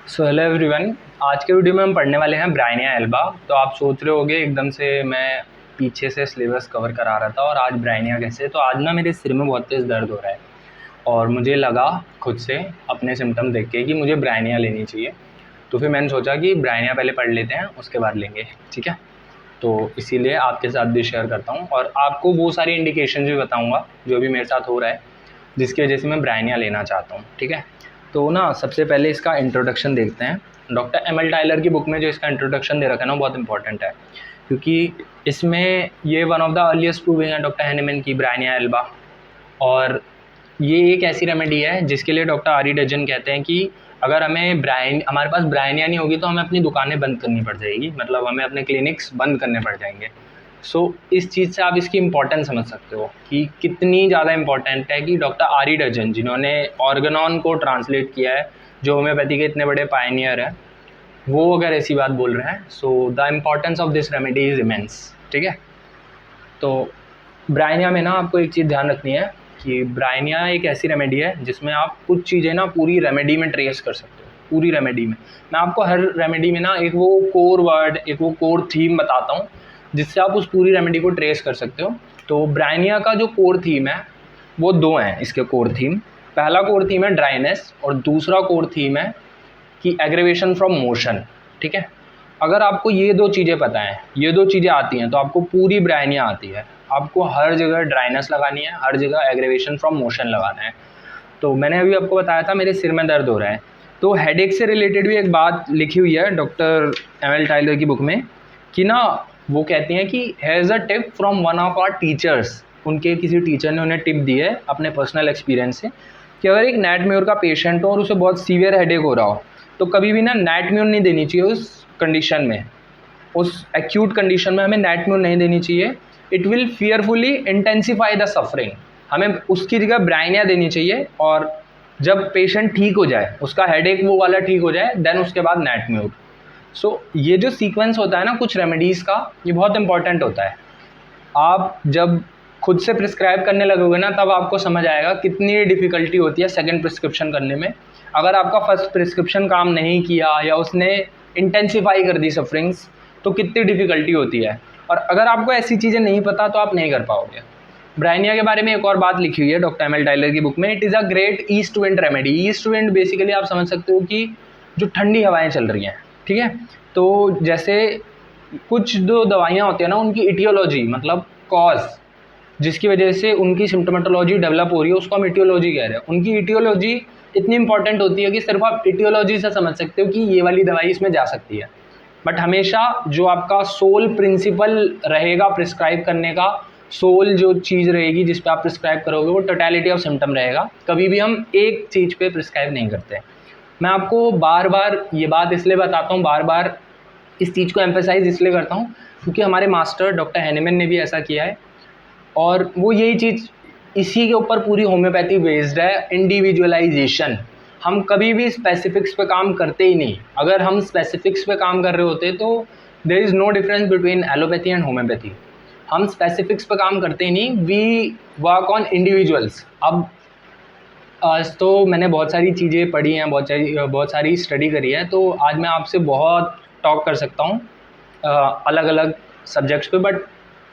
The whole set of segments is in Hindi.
So hello everyone. आज के वीडियो में हम पढ़ने वाले हैं ब्रायनिया एल्बा। तो आप सोच रहे होगे एकदम से मैं पीछे से सिलेबस कवर करा रहा था और आज ब्रायनिया कैसे। तो आज ना मेरे सिर में बहुत तेज़ दर्द हो रहा है और मुझे लगा खुद से अपने सिम्टम देख के कि मुझे ब्रायनिया लेनी चाहिए। तो फिर मैंने सोचा कि ब्रायनिया पहले पढ़ लेते हैं, उसके बाद लेंगे, ठीक है। तो इसीलिए आपके साथ भी शेयर करता हूँ और आपको वो सारी इंडिकेशन भी बताऊँगा जो भी मेरे साथ हो रहा है, जिसकी वजह से मैं ब्रायनिया लेना चाहता हूँ, ठीक है। तो ना सबसे पहले इसका इंट्रोडक्शन देखते हैं। डॉक्टर एम एल टाइलर की बुक में जो इसका इंट्रोडक्शन दे रखा है ना, बहुत इंपॉर्टेंट है, क्योंकि इसमें ये one of the earliest proving है डॉक्टर हैनेमन की ब्रायनिया एल्बा। और ये एक ऐसी रेमेडी है जिसके लिए डॉक्टर आरी डजन कहते हैं कि अगर हमारे पास ब्रायनिया नहीं होगी तो हमें अपनी दुकानें बंद करनी पड़ जाएगी, मतलब हमें अपने क्लिनिक्स बंद करने पड़ जाएंगे। इस चीज़ से आप इसकी इम्पोर्टेंस समझ सकते हो कि कितनी ज़्यादा इम्पोर्टेंट है कि डॉक्टर आरी डजन, जिन्होंने ऑर्गेनॉन को ट्रांसलेट किया है, जो होम्योपैथी के इतने बड़े पायनियर हैं, वो अगर ऐसी बात बोल रहे हैं, so the importance of this remedy is immense, ठीक है। तो ब्रायनिया में ना आपको एक चीज़ ध्यान रखनी है कि ब्रायनिया एक ऐसी रेमेडी है जिसमें आप कुछ चीज़ें ना पूरी रेमेडी में ट्रेस कर सकते हो। पूरी रेमेडी में मैं आपको हर रेमेडी में ना एक वो कोर वर्ड, एक वो कोर थीम बताता हूँ जिससे आप उस पूरी रेमेडी को ट्रेस कर सकते हो। तो ब्रायनिया का जो कोर थीम है वो दो हैं इसके कोर थीम। पहला कोर थीम है ड्राइनेस और दूसरा कोर थीम है कि एग्रेवेशन फ्रॉम मोशन, ठीक है। अगर आपको ये दो चीज़ें पता हैं, ये दो चीज़ें आती हैं, तो आपको पूरी ब्रायनिया आती है। आपको हर जगह ड्राइनेस लगानी है, हर जगह एग्रेवेशन फ्रॉम मोशन लगाना है। तो मैंने अभी आपको बताया था मेरे सिर में दर्द हो रहा है, तो हेडेक से रिलेटेड भी एक बात लिखी हुई है डॉक्टर एम एल टाइलर की बुक में कि ना वो कहती हैं कि has a tip from one of our teachers. उनके किसी टीचर ने उन्हें टिप दी है अपने पर्सनल एक्सपीरियंस से कि अगर एक नाइटमेयर का पेशेंट हो और उसे बहुत सीवियर हेडेक हो रहा हो तो कभी भी ना नाइटमेयर नहीं देनी चाहिए उस कंडीशन में। उस एक्यूट कंडीशन में हमें नाइटमेयर नहीं देनी चाहिए। It will fearfully intensify the suffering. हमें उसकी जगह ब्रायनिया देनी चाहिए और जब पेशेंट ठीक हो जाए, उसका हेडेक वो वाला ठीक हो जाए, देन उसके बाद नाइटमेयर। ये जो सीक्वेंस होता है ना कुछ रेमेडीज़ का, ये बहुत इंपॉर्टेंट होता है। आप जब खुद से प्रिस्क्राइब करने लगोगे ना तब आपको समझ आएगा कितनी डिफ़िकल्टी होती है सेकंड प्रिस्क्रिप्शन करने में। अगर आपका फर्स्ट प्रिस्क्रिप्शन काम नहीं किया या उसने इंटेंसिफाई कर दी सफरिंग्स तो कितनी डिफ़िकल्टी होती है। और अगर आपको ऐसी चीज़ें नहीं पता तो आप नहीं कर पाओगे। ब्रायनिया के बारे में एक और बात लिखी हुई है डॉक्टर एम एल टाइलर की बुक में। It is a great east wind remedy. East wind basically आप समझ सकते हो कि जो ठंडी हवाएं चल रही हैं, ठीक है। तो जैसे कुछ जो दवाइयाँ होती हैं ना, उनकी इटियोलॉजी मतलब कॉज, जिसकी वजह से उनकी सिम्टोमेटोलॉजी डेवलप हो रही है, उसको हम इटियोलॉजी कह रहे हैं। उनकी इटियोलॉजी इतनी इंपॉर्टेंट होती है कि सिर्फ आप इटियोलॉजी से समझ सकते हो कि ये वाली दवाई इसमें जा सकती है। बट हमेशा जो आपका सोल प्रिंसिपल रहेगा प्रिस्क्राइब करने का, सोल जो चीज़ रहेगी जिस पे आप प्रिस्क्राइब करोगे, वो टोटलिटी ऑफ सिम्टम रहेगा। कभी भी हम एक चीज़ पे प्रिस्क्राइब नहीं करते। मैं आपको बार बार ये बात इसलिए बताता हूँ, बार बार इस चीज़ को एम्फेसाइज इसलिए करता हूँ क्योंकि हमारे मास्टर डॉक्टर हैनेमन ने भी ऐसा किया है और वो यही चीज़, इसी के ऊपर पूरी होम्योपैथी बेस्ड है, इंडिविजुअलाइजेशन। हम कभी भी स्पेसिफिक्स पे काम करते ही नहीं। अगर हम स्पेसिफिक्स पे काम कर रहे होते तो there is no difference between allopathy and homoeopathy. हम स्पेसिफिक्स पे काम करते ही नहीं, वी वर्क ऑन इंडिविजुअल्स। अब आज तो मैंने बहुत सारी चीज़ें पढ़ी हैं, बहुत सारी स्टडी करी है, तो आज मैं आपसे बहुत टॉक कर सकता हूँ अलग अलग सब्जेक्ट्स पे, बट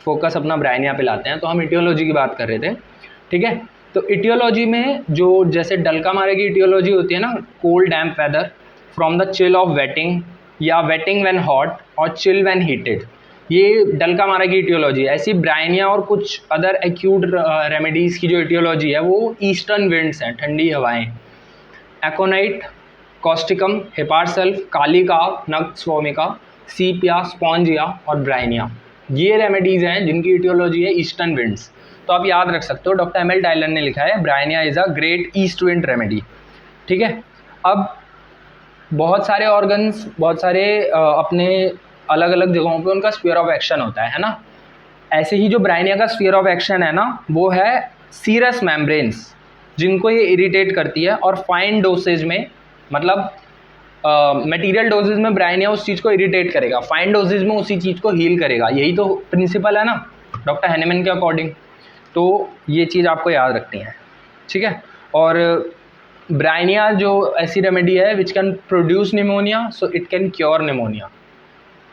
फोकस अपना ब्रायनिया पे लाते हैं। तो हम इटियोलॉजी की बात कर रहे थे, ठीक है। तो इटियोलॉजी में जो जैसे डलका मारे की इटियोलॉजी होती है ना, cold damp weather from the chill of wetting, या वेटिंग व्हेन हॉट और चिल व्हेन हीटेड, ये डलका मारा की इटियोलॉजी है। ऐसी ब्रायनिया और कुछ अदर एक्यूट रेमेडीज़ की जो इटियोलॉजी है वो ईस्टर्न विंड्स हैं, ठंडी हवाएं। एकोनाइट, कॉस्टिकम, हेपारसल्फ, कालिका, नक्स वोमिका, सीपिया, स्पॉन्जिया और ब्रायनिया, ये रेमेडीज़ हैं जिनकी इटियोलॉजी है ईस्टर्न विंड्स। तो आप याद रख सकते हो, डॉक्टर एम एल टाइलर ने लिखा है Bryonia is a great east wind remedy, ठीक है। अब बहुत सारे ऑर्गन्स, बहुत सारे अपने अलग अलग जगहों पे उनका स्फीयर ऑफ एक्शन होता है ना। ऐसे ही जो ब्रायनिया का स्फीयर ऑफ एक्शन है ना, वो है सीरस मेम्ब्रेन्स, जिनको ये इरिटेट करती है। और फाइन डोसेज में, मतलब मटेरियल डोजेज में ब्रायनिया उस चीज़ को इरिटेट करेगा, फाइन डोजेज में उसी चीज़ को हील करेगा। यही तो प्रिंसिपल है ना डॉक्टर हैनेमन के अकॉर्डिंग। तो ये चीज़ आपको याद रखनी है, ठीक है। और ब्राइनिया जो ऐसी रेमेडी है which can produce pneumonia, so it can cure pneumonia.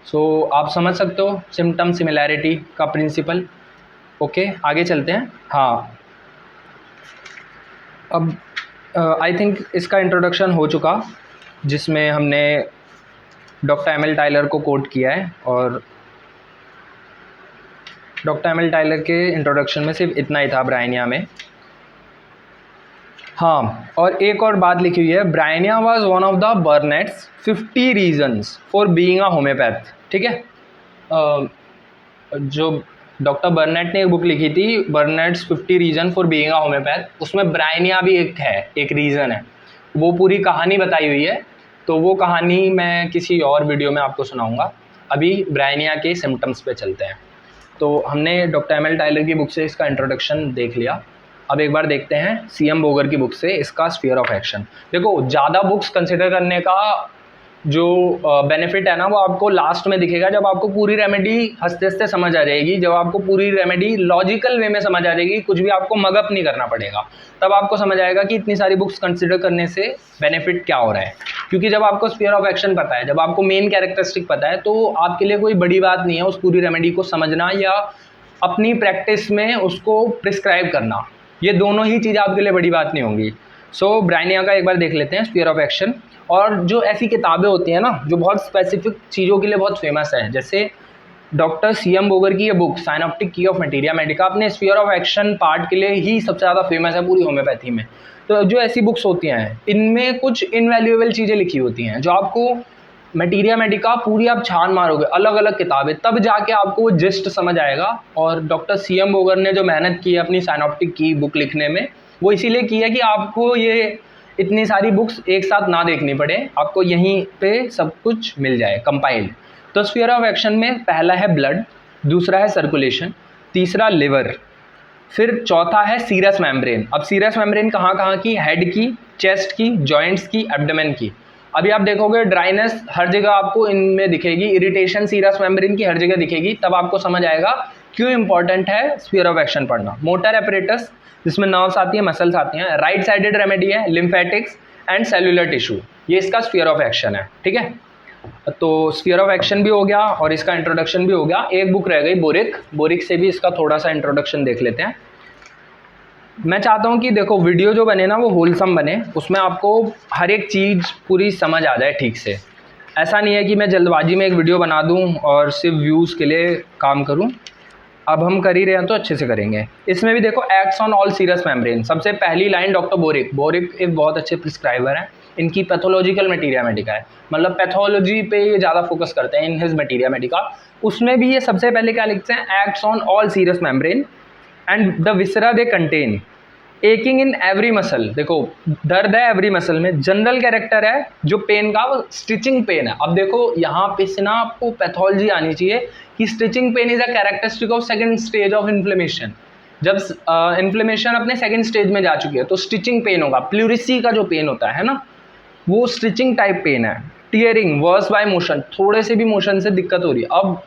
So आप समझ सकते हो सिम्टम सिमिलैरिटी का प्रिंसिपल। ओके, आगे चलते हैं। हाँ, अब आई थिंक इसका इंट्रोडक्शन हो चुका, जिसमें हमने डॉक्टर एमिल टाइलर को कोट किया है, और डॉक्टर एमिल टाइलर के इंट्रोडक्शन में सिर्फ इतना ही था ब्राइनिया में। हाँ, और एक और बात लिखी हुई है, Bryonia was one of the Burnett's 50 reasons for being a homoeopath. ठीक है, जो डॉक्टर बर्नेट ने एक बुक लिखी थी, Burnett's 50 reason for being a homoeopath, उसमें ब्राइनिया भी एक है, एक रीज़न है। वो पूरी कहानी बताई हुई है, तो वो कहानी मैं किसी और वीडियो में आपको सुनाऊंगा। अभी ब्राइनिया के सिम्टम्स पे चलते हैं। तो हमने डॉक्टर एमिल टाइलर की बुक से इसका इंट्रोडक्शन देख लिया। अब एक बार देखते हैं सीएम बोगर की बुक से इसका स्फीयर ऑफ एक्शन। देखो, ज़्यादा बुक्स कंसिडर करने का जो बेनिफिट है ना, वो आपको लास्ट में दिखेगा, जब आपको पूरी रेमेडी हंसते हंसते समझ आ जाएगी, जब आपको पूरी रेमेडी लॉजिकल वे में समझ आ जाएगी, कुछ भी आपको मगअप नहीं करना पड़ेगा, तब आपको समझ आएगा कि इतनी सारी बुक्स कंसिडर करने से बेनिफिट क्या हो रहा है। क्योंकि जब आपको स्फीयर ऑफ एक्शन पता है, जब आपको मेन कैरेक्टरिस्टिक पता है, तो आपके लिए कोई बड़ी बात नहीं है उस पूरी रेमेडी को समझना या अपनी प्रैक्टिस में उसको प्रिस्क्राइब करना। ये दोनों ही चीज़ आपके लिए बड़ी बात नहीं होंगी। सो ब्राइनिया का एक बार देख लेते हैं, स्फीयर ऑफ एक्शन। और जो ऐसी किताबें होती हैं ना, जो बहुत स्पेसिफिक चीज़ों के लिए बहुत फेमस है, जैसे डॉक्टर सीएम बोगर की ये बुक साइनॉप्टिक की ऑफ मटेरिया मेडिका अपने स्फीयर ऑफ एक्शन पार्ट के लिए ही सबसे ज़्यादा फेमस है पूरी होम्योपैथी में। तो जो ऐसी बुक्स होती हैं, इनमें कुछ इनवैल्यूएबल चीज़ें लिखी होती हैं, जो आपको मटेरिया मेडिका पूरी आप छान मारोगे, अलग अलग किताबें, तब जाके आपको वो जिस्ट समझ आएगा। और डॉक्टर सीएम बोगर ने जो मेहनत की है अपनी साइनॉप्टिक की बुक लिखने में, वो इसीलिए की है कि आपको ये इतनी सारी बुक्स एक साथ ना देखनी पड़े, आपको यहीं पे सब कुछ मिल जाए कंपाइल्ड। तो स्फीयर ऑफ एक्शन में पहला है ब्लड, दूसरा है सर्कुलेशन, तीसरा लिवर, फिर चौथा है सीरस मेम्ब्रेन। अब सीरस मेम्ब्रेन कहाँ कहाँ की? हेड की, चेस्ट की, जॉइंट्स की, एब्डोमेन की। अभी आप देखोगे ड्राइनेस हर जगह आपको इनमें दिखेगी, इरिटेशन सीरस मेम्ब्रेन की हर जगह दिखेगी, तब आपको समझ आएगा क्यों इंपॉर्टेंट है स्फीयर ऑफ एक्शन पढ़ना। मोटर एपरेटस, जिसमें नर्व्स आती है, मसल्स आती हैं, राइट साइडेड रेमेडी है, लिम्फेटिक्स एंड सेलुलर टिश्यू, ये इसका स्फीयर ऑफ एक्शन है। ठीक है, तो स्फीयर ऑफ एक्शन भी हो गया और इसका इंट्रोडक्शन भी हो गया। एक बुक रह गई बोरिक, बोरिक से भी इसका थोड़ा सा इंट्रोडक्शन देख लेते हैं। मैं चाहता हूँ कि देखो वीडियो जो बने ना वो होलसम बने, उसमें आपको हर एक चीज़ पूरी समझ आ जाए ठीक से। ऐसा नहीं है कि मैं जल्दबाजी में एक वीडियो बना दूँ और सिर्फ व्यूज़ के लिए काम करूँ। अब हम कर ही रहे हैं तो अच्छे से करेंगे। इसमें भी देखो acts on all serous membrane, सबसे पहली लाइन डॉक्टर बोरिक, बोरिक एक बहुत अच्छे प्रिस्क्राइबर हैं, इनकी पैथोलॉजिकल मटेरिया मेडिका है, मतलब पैथोलॉजी पे ये ज़्यादा फोकस करते हैं इन हिज मटेरिया मेडिका। उसमें भी ये सबसे पहले क्या लिखते हैं? Acts on all serous membrane and the viscera they contain, aching in every muscle. देखो दर्द है एवरी मसल में, जनरल कैरेक्टर है जो पेन का, वो स्टिचिंग पेन है। अब देखो यहाँ पे से ना आपको पैथोलॉजी आनी चाहिए कि stitching pain is a characteristic of second stage of inflammation. जब इन्फ्लेमेशन अपने सेकंड स्टेज में जा चुकी है तो स्टिचिंग पेन होगा। प्लूरिसी का जो पेन होता है ना, वो स्टिचिंग टाइप पेन है। टीयरिंग, वर्स बाय मोशन, थोड़े से भी मोशन से दिक्कत हो रही है। अब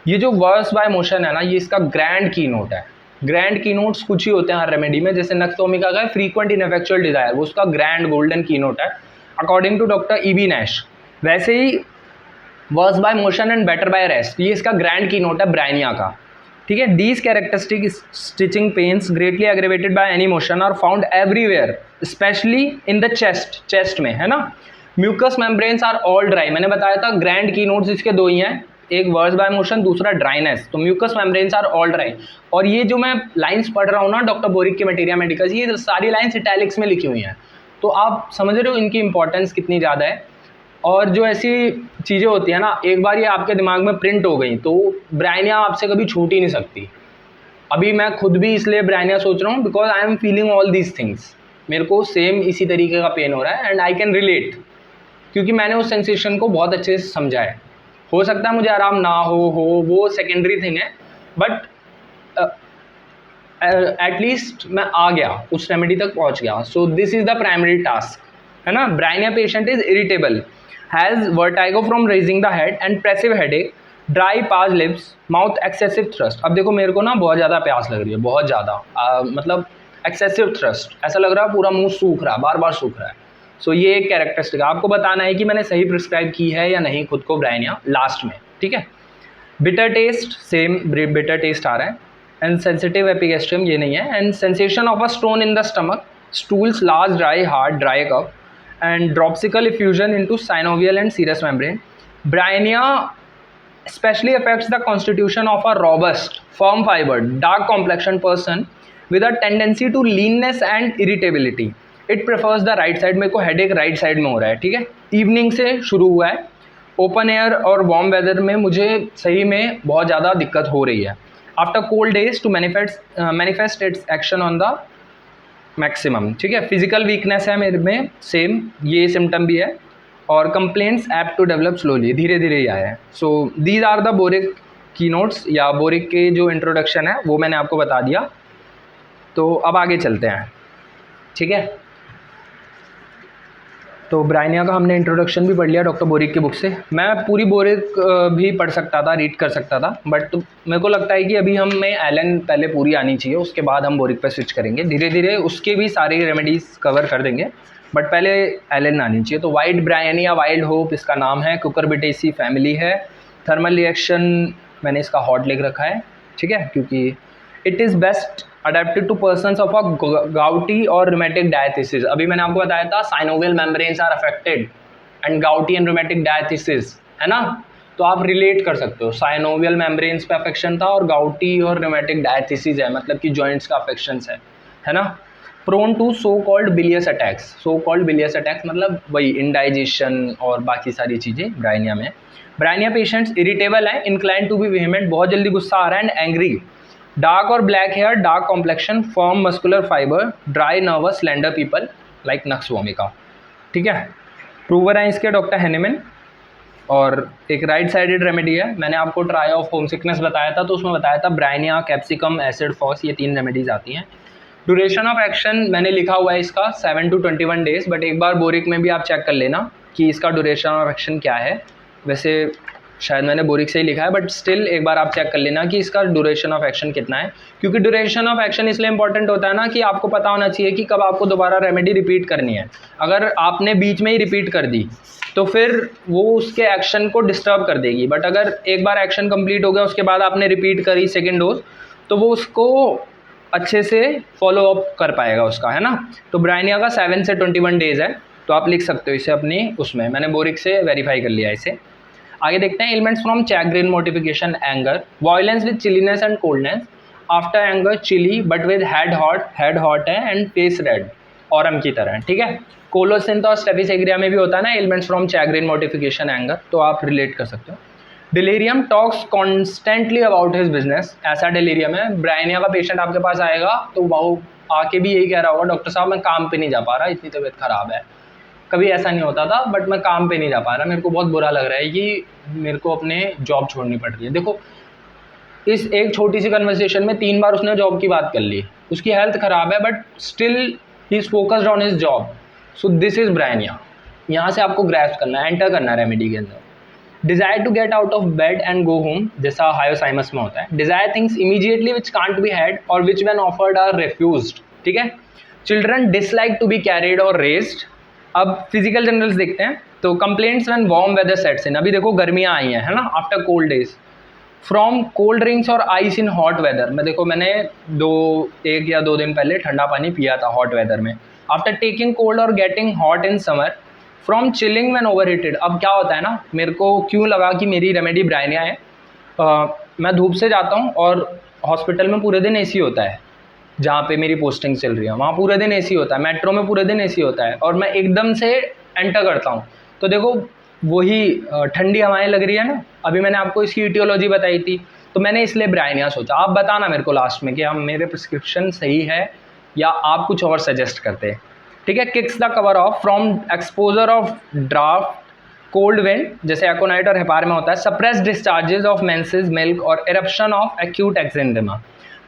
ये जो वर्स बाय मोशन है ना, ये इसका ग्रैंड की नोट है। ग्रैंड की नोट्स कुछ ही होते हैं हर रेमेडी में, जैसे नक्सोमिका का फ्रीक्वेंट इनफेक्चुअल डिजायर, वो उसका ग्रैंड गोल्डन की नोट है according to doctor E B Nash. वैसे ही worse by motion and better by rest, ये इसका ग्रैंड की नोट है ब्राइनिया का। ठीक है, these characteristic stitching pains greatly aggravated by any motion are found everywhere, especially in the chest, chest में है ना। Mucous membranes are all dry, मैंने बताया था ग्रैंड की नोट्स इसके दो ही हैं, एक वर्स बाय मोशन, दूसरा ड्राइनेस। तो mucous membranes are all dry. और ये जो मैं लाइंस पढ़ रहा हूँ ना डॉक्टर बोरिक की मटेरिया मेडिका, ये सारी लाइंस इटैलिक्स में लिखी हुई हैं, तो आप समझ रहे हो इनकी इंपॉर्टेंस कितनी ज़्यादा है। और जो ऐसी चीज़ें होती हैं ना, एक बार ये आपके दिमाग में प्रिंट हो गई तो ब्राइनिया आपसे कभी छूट ही नहीं सकती। अभी मैं खुद भी इसलिए ब्राइनिया सोच रहा हूँ because I am feeling all these things, मेरे को सेम इसी तरीके का पेन हो रहा है एंड आई कैन रिलेट, क्योंकि मैंने उस सेंसेशन को बहुत अच्छे से समझा है। हो सकता है मुझे आराम ना हो वो सेकेंडरी थिंग है, बट एटलीस्ट मैं आ गया, उस रेमेडी तक पहुंच गया। So this is the primary task, है ना। Bryonia patient is irritable, has vertigo from raising the head and pressive headache, dry parched lips, mouth excessive thirst. अब देखो मेरे को ना बहुत ज़्यादा प्यास लग रही है, बहुत ज़्यादा, मतलब एक्सेसिव थ्रस्ट, ऐसा लग रहा है पूरा मुंह सूख रहा है, बार बार सूख रहा है। सो ये एक कैरेक्टरिस्टिक है, आपको बताना है कि मैंने सही प्रिस्क्राइब की है या नहीं खुद को ब्रायनिया लास्ट में, ठीक है। Bitter taste, same bitter taste आ रहा है, एंड सेंसिटिव एपिगेस्ट्रियम ये नहीं है, and sensation of a stone in the stomach, stools large dry hard dry cough, and dropsical effusion into synovial and serous membrane. Bryonia especially affects the constitution of a robust, firm fibered, dark complexioned person with a tendency to leanness and irritability. It prefers the right side. मेरे को हेडेक राइट साइड में हो रहा है, ठीक है। इवनिंग से शुरू हुआ है, ओपन एयर और वार्म वेदर में मुझे सही में बहुत ज़्यादा दिक्कत हो रही है। After cold days to manifest its action on the maximum, ठीक है। फिजिकल वीकनेस है मेरे में, सेम ये सिम्टम भी है, और complaints apt to develop slowly, धीरे धीरे ही आया है। So these are the Boericke की नोट्स, या बोरिक के जो इंट्रोडक्शन है वो मैंने आपको बता दिया। तो अब आगे चलते हैं, ठीक है। तो ब्रायनिया का हमने इंट्रोडक्शन भी पढ़ लिया डॉक्टर बोरिक की बुक से। मैं पूरी बोरिक भी पढ़ सकता था, रीड कर सकता था, बट मेरे को लगता है कि अभी हमें एलन पहले पूरी आनी चाहिए, उसके बाद हम बोरिक पे स्विच करेंगे। धीरे धीरे उसके भी सारी रेमेडीज़ कवर कर देंगे, बट पहले एलन आनी चाहिए। तो वाइल्ड ब्रायनिया, वाइल्ड होप इसका नाम है, कुकुरबिटेसी फैमिली है। थर्मल रिएक्शन मैंने इसका हॉट लिख रखा है, ठीक है, क्योंकि it is best adapted to persons of a gouty और रूमेटिक डायथिसिस। अभी मैंने आपको बताया था synovial membranes are affected and gouty and rheumatic diathesis, है ना। तो आप रिलेट कर सकते हो, साइनोवियल मेम्ब्रेन्स पे अफेक्शन था और गाउटी और रूमेटिक डायथिसिस है, मतलब कि जॉइंट्स का अफेक्शन है ना। Prone to so called bilious attacks, so called bilious attacks मतलब वही इंडाइजेशन और बाकी सारी चीज़ें ब्रायनिया में। ब्रायनिया पेशेंट्स इरिटेबल हैं, इंक्लाइन टू बी वेहेमेंट, बहुत जल्दी गुस्सा आ रहा है, एंड एंग्री। डार्क और black hair, dark complexion, firm muscular fibre, dry nervous slender people like nux vomica, ठीक है। प्रूवर है इसके डॉक्टर हेनेमन। और एक राइट साइडेड रेमेडी है, मैंने आपको ट्राई ऑफ होम सिकनेस बताया था, तो उसमें बताया था ब्रायनिया, कैप्सिकम, एसिड फॉस, ये 3 रेमेडीज आती हैं। ड्यूरेशन ऑफ एक्शन मैंने लिखा हुआ है इसका 7 to 21 डेज, बट एक बार बोरिक में भी आप चेक कर लेना कि इसका ड्यूरेशन ऑफ एक्शन क्या है। वैसे शायद मैंने बोरिक से ही लिखा है, बट स्टिल एक बार आप चेक कर लेना कि इसका ड्यूरेशन ऑफ एक्शन कितना है, क्योंकि ड्यूरेशन ऑफ एक्शन इसलिए इंपॉर्टेंट होता है ना कि आपको पता होना चाहिए कि कब आपको दोबारा रेमेडी रिपीट करनी है। अगर आपने बीच में ही रिपीट कर दी तो फिर वो उसके एक्शन को डिस्टर्ब कर देगी, बट अगर एक बार एक्शन कंप्लीट हो गया उसके बाद आपने रिपीट करी सेकेंड डोज, तो वो उसको अच्छे से फॉलो अप कर पाएगा उसका, है ना। तो ब्रायनिया का 7 से 21 डेज है, तो आप लिख सकते हो इसे अपनी उसमें, मैंने बोरिक से वेरीफाई कर लिया इसे। आगे देखते हैं, ailments from chagrin, mortification, anger, violence with chilliness and coldness, after anger chilly but with head hot है, एंड फेस रेड, ऑरम की तरह, ठीक है। कोलोसिंथ और स्टेफिसेग्रिया में भी होता है ना elements from chagrin, mortification, anger, तो आप रिलेट कर सकते हो। Delirium, talks constantly about his business, ऐसा डिलीरियम है। ब्रायनिया का पेशेंट आपके पास आएगा तो वो आके भी यही कह रहा होगा, डॉक्टर साहब मैं काम पे नहीं जा पा रहा, इतनी तबीयत ख़राब है। कभी ऐसा नहीं होता था, बट मैं काम पे नहीं जा पा रहा, मेरे को बहुत बुरा लग रहा है कि मेरे को अपने जॉब छोड़नी पड़ रही है। देखो इस एक छोटी सी कन्वर्सेशन में 3 बार उसने जॉब की बात कर ली, उसकी हेल्थ ख़राब है but still he is focused on his job. So this is Bryonia. यहाँ से आपको ग्रैस्प करना है, एंटर करना है रेमेडी के अंदर। Desire to get out of bed and go home, जैसा हायोसाइमस में होता है। Desire things immediately which can't be had और which when offered are refused, ठीक है। Children dislike to be carried और रेज्ड। अब फिजिकल जनरल्स देखते हैं, तो complaints when warm weather sets in, अभी देखो गर्मियाँ आई हैं, है ना, after cold days. From cold drinks और आइस इन हॉट वेदर, मैं देखो मैंने 1 या 2 दिन पहले ठंडा पानी पिया था हॉट वेदर में। आफ्टर टेकिंग कोल्ड और getting hot in summer. From chilling when over heated, अब क्या होता है ना, मेरे को क्यों लगा कि मेरी रेमेडी ब्रायनिया है, मैं धूप से जाता हूँ और हॉस्पिटल में पूरे दिन एसी होता है, जहाँ पे मेरी पोस्टिंग चल रही है वहाँ पूरे दिन एसी होता है, मेट्रो में पूरे दिन एसी होता है, और मैं एकदम से एंटर करता हूँ तो देखो वही ठंडी हवाएं लग रही है ना। अभी मैंने आपको इसकी इटियोलॉजी बताई थी, तो मैंने इसलिए ब्रायनिया सोचा। आप बताना मेरे को लास्ट में कि हम मेरे प्रिस्क्रिप्शन सही है या आप कुछ और सजेस्ट करते हैं, ठीक है। Kicks the cover off from exposure of draft, cold wind, जैसे एकोनाइट और हेपार में होता है। Suppressed discharges of menses, milk और eruption of acute exanthema.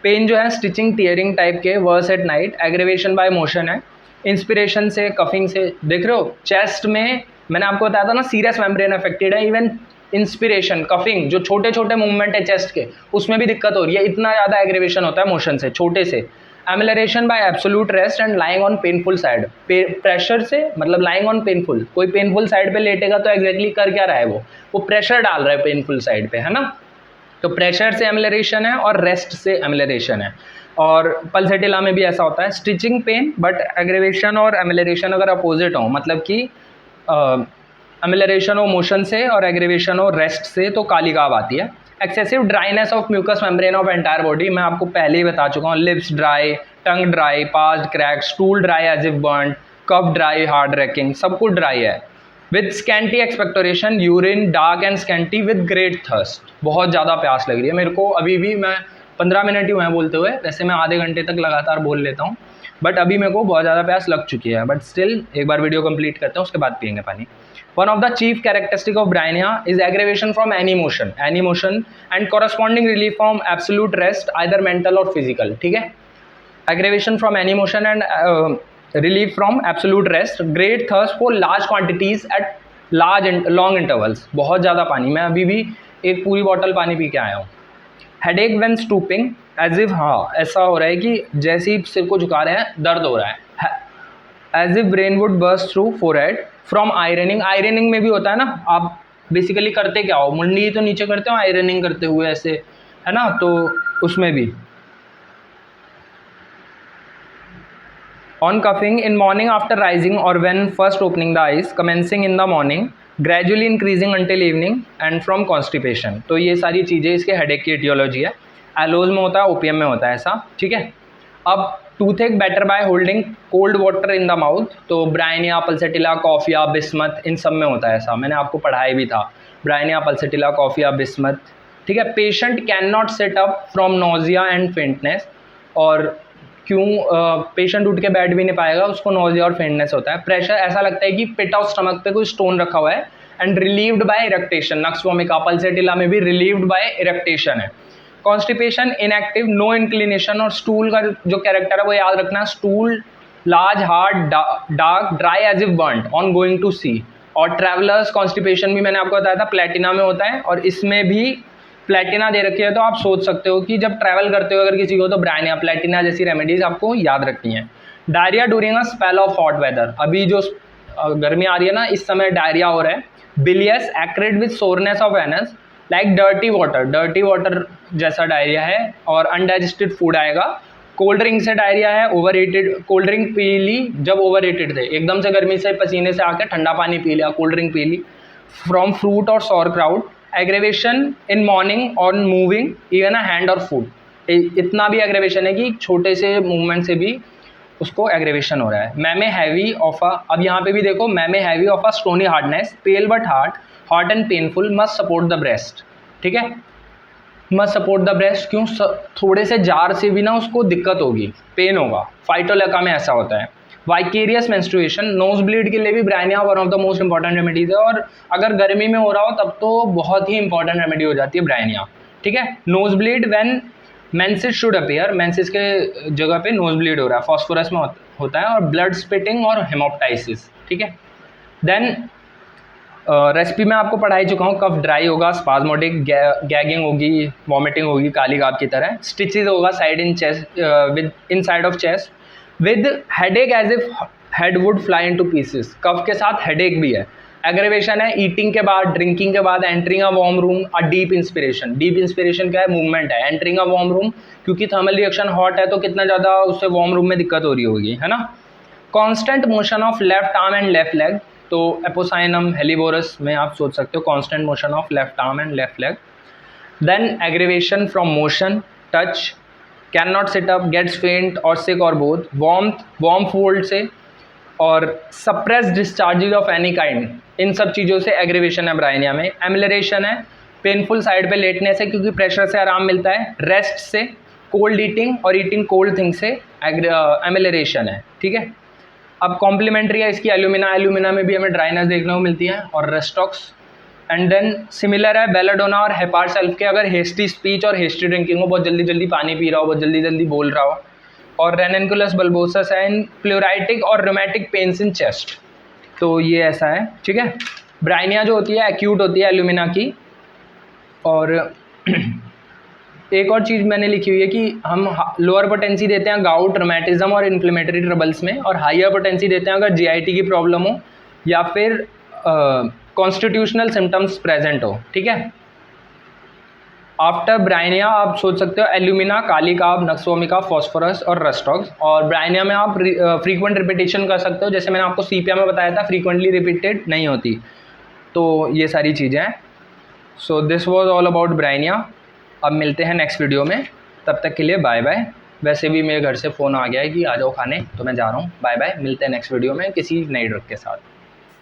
Pain जो है स्टिचिंग, टीयरिंग टाइप के, worse at night. Aggravation by motion है, इंस्पिरेशन से, कफिंग से। देख रहे हो चेस्ट में मैंने आपको बताया था ना सीरियस मेम्ब्रेन अफेक्टेड है, इवन इंस्पिरेशन, कफिंग, जो छोटे छोटे मूवमेंट है चेस्ट के उसमें भी दिक्कत हो रही है, इतना ज़्यादा एग्रीवेशन होता है मोशन से, छोटे से। Amelioration by absolute rest and lying on painful side, pressure से मतलब लाइंग ऑन पेनफुल, कोई पेनफुल साइड पे लेटेगा तो एग्जैक्टली कर क्या रहा है, वो प्रेशर डाल रहा है पेनफुल साइड पे, है ना। तो प्रेशर से एमिलरेशन है और रेस्ट से एमिलरेशन है। और पल्सेटिला में भी ऐसा होता है, स्टिचिंग पेन, बट एग्रेवेशन और एमिलरेशन अगर अपोजिट हो, मतलब कि एमिलरेशन हो मोशन से और एग्रेवेशन हो रेस्ट से, तो काली घाव आती है। Excessive dryness of mucous membrane of entire body, मैं आपको पहले ही बता चुका हूँ, lips dry, tongue dry, parched crack, stool dry as if burn, cough dry, hard racking, सब कुछ ड्राई है। With scanty expectoration, urine dark and scanty with great thirst, बहुत ज़्यादा प्यास लग रही है मेरे को अभी भी। मैं 15 मिनट ही हुए हैं बोलते हुए, वैसे मैं आधे घंटे तक लगातार बोल लेता हूँ, बट अभी मेरे को बहुत ज़्यादा प्यास लग चुकी है। बट स्टिल एक बार वीडियो कंप्लीट करते हैं, उसके बाद पियेंगे पानी। One of the chief characteristic of bryonia is aggravation from any motion and corresponding relief from absolute rest, either mental or physical, ठीक है। aggravation from any motion and relief from absolute rest, great thirst for large quantities at long intervals, बहुत ज़्यादा पानी, मैं अभी भी एक पूरी बॉटल पानी पी के आया हूँ। headache when stooping, as if, हाँ ऐसा हो रहा है कि जैसे ही सिर को झुका रहे हैं दर्द हो रहा है। As if brain would burst through forehead from ironing, ironing में भी होता है ना, आप बेसिकली करते क्या हो, मुंडी तो नीचे करते हो आयरनिंग करते हुए ऐसे, है ना, तो उसमें भी। On coughing in morning after rising और when first opening the eyes, commencing in the morning, gradually increasing until evening and from constipation, तो ये सारी चीज़ें इसके हेडेक की एटियोलॉजी है। एलोज में होता है, ओपीएम में होता है ऐसा, ठीक है। अब toothache better by holding cold water in the mouth, तो ब्रायनिया, पल्सेटिला, कॉफिया, बिस्मथ, इन सब में होता है ऐसा, मैंने आपको पढ़ाया भी था, ब्रायनिया, पल्सेटिला, कॉफिया, बिस्मथ, ठीक है। Patient can not set up from nausea and faintness, और क्यों पेशेंट उठ के बैठ भी नहीं पाएगा, उसको नोजिया और फेंटनेस होता है। प्रेशर, ऐसा लगता है कि पिट ऑफ स्टमक पे कोई स्टोन रखा हुआ है, and relieved by eructation, nux vomica, pulsatilla में भी रिलीव्ड बाय इरेक्टेशन है। कॉन्स्टिपेशन, इनएक्टिव, नो इंक्लिनेशन, और स्टूल का जो कैरेक्टर है वो याद रखना, stool large, hard, dark, dry as if burned on going to see. और ट्रैवलर्स कॉन्स्टिपेशन भी मैंने आपको बताया था, प्लेटिना में होता है, और इसमें भी प्लेटिना दे रखी है, तो आप सोच सकते हो कि जब ट्रैवल करते हो अगर किसी को, तो ब्रायनिया, प्लेटिना जैसी रेमेडीज आपको याद रखनी है। Diarrhoea during a spell of hot weather, अभी जो गर्मी आ रही है ना, इस समय डायरिया हो रहा है। Bilious, acrid with soreness of anus, like dirty water जैसा डायरिया है, और अनडाइजेस्टेड फूड आएगा। कोल्ड ड्रिंक से डायरिया है, ओवररेटेड, कोल्ड ड्रिंक पी ली जब ओवररेटेड थे, एकदम से गर्मी से पसीने से आकर ठंडा पानी पी लिया, कोल्ड ड्रिंक पी ली। फ्रॉम फ्रूट और sauerkraut, aggravation in morning और मूविंग इवन अ हैंड और फूड, इतना भी एग्रेवेशन है कि छोटे से मूवमेंट से भी उसको एग्रेवेशन हो रहा है। मैमे हैवी ऑफ अ, अब यहाँ पे भी देखो, mammae heavy of a stony hardness, pale but hard, hot and painful, must support the breast, ठीक है। मस्ट सपोर्ट द ब्रेस्ट, क्यों, थोड़े से जार से भी ना उसको दिक्कत होगी, पेन होगा। फाइटोलेका में ऐसा होता है। वाइकेरियस मेंस्ट्रुएशन, नोज ब्लीड के लिए भी Bryonia one of the most important remedies है, और अगर गर्मी में हो रहा हो तब तो बहुत ही इंपॉर्टेंट रेमेडी हो जाती है ब्रायनिया, ठीक है। Nose bleed when menses should appear, menses के जगह पे नोज ब्लीड हो रहा है, फॉस्फोरस में होता है, और ब्लड स्पिटिंग और हेमोप्टाइसिस, ठीक है। देन रेसिपी में आपको पढ़ाई चुका हूँ, कफ ड्राई होगा, स्पाज्मोटिक, गैगिंग होगी, वॉमिटिंग होगी काली घाव की तरह, स्टिचेज होगा side in chest, with in side of chest, with headache as if head would fly into pieces, cough के साथ हेडेक भी है। एग्रेवेशन है ईटिंग के बाद, ड्रिंकिंग के बाद, entering a warm room, a deep inspiration, deep inspiration क्या है, मूवमेंट है, एंटरिंग अ वार्म रूम, क्योंकि थर्मल रिएक्शन हॉट है तो कितना ज़्यादा उससे वार्म रूम में दिक्कत हो रही होगी, है ना। Constant motion of left arm and left leg, तो एपोसाइनम हेलिबोरस में आप सोच सकते हो constant motion of left arm and left leg. Then aggravation from motion, touch, can not sit up, gets faint और सिक और बोथ, वार्म फोल्ड से, और suppressed discharges of any kind, इन सब चीज़ों से एग्रीवेशन है ब्रायनिया में। एमिलरेशन है पेनफुल साइड पे लेटने से, क्योंकि प्रेशर से आराम मिलता है। रेस्ट से, कोल्ड ईटिंग और ईटिंग कोल्ड थिंग से एमिलरेशन है, ठीक है। अब कॉम्प्लीमेंट्री है इसकी एल्यूमिना में भी हमें ड्राइनेस देखने को मिलती है, और रेस्टॉक्स। एंड देन सिमिलर है बेलाडोना और हेपार सेल्फ के, अगर हेस्टी स्पीच और हेस्टी ड्रिंकिंग हो, बहुत जल्दी जल्दी पानी पी रहा हो, बहुत जल्दी जल्दी बोल रहा हो। और रेननकुलस बल्बोसस है इन प्लूराइटिक और रोमैटिक पेन्स इन चेस्ट, तो ये ऐसा है, ठीक है। ब्रायनिया जो होती है एक्यूट होती है एल्यूमिना की, और एक और चीज़ मैंने लिखी हुई है कि हम लोअर पोटेंसी देते हैं गाउट, रोमैटिज्म और इन्फ्लेमेटरी ट्रबल्स में, और हाइयर पोटेंसी देते हैं अगर जीआईटी की प्रॉब्लम हो या फिर कॉन्स्टिट्यूशनल सिम्टम्स प्रेजेंट हो, ठीक है। आफ्टर ब्राइनिया आप सोच सकते हो alumina, kali carb, nux vomica, phosphorus और रस्टॉक्स। और ब्राइनिया में आप फ्रीक्वेंट रिपीटेशन कर सकते हो, जैसे मैंने आपको सीपीएम में बताया था फ्रीक्वेंटली रिपीटेड नहीं होती, तो ये सारी चीज़ें हैं। So this was all about Bryonia. अब मिलते हैं नेक्स्ट वीडियो में, तब तक के लिए बाय बाय। वैसे भी मेरे घर से फ़ोन आ गया है कि आ जाओ खाने, तो मैं जा रहा हूँ। बाय बाय, मिलते हैं नेक्स्ट वीडियो में किसी नई ड्रग के साथ।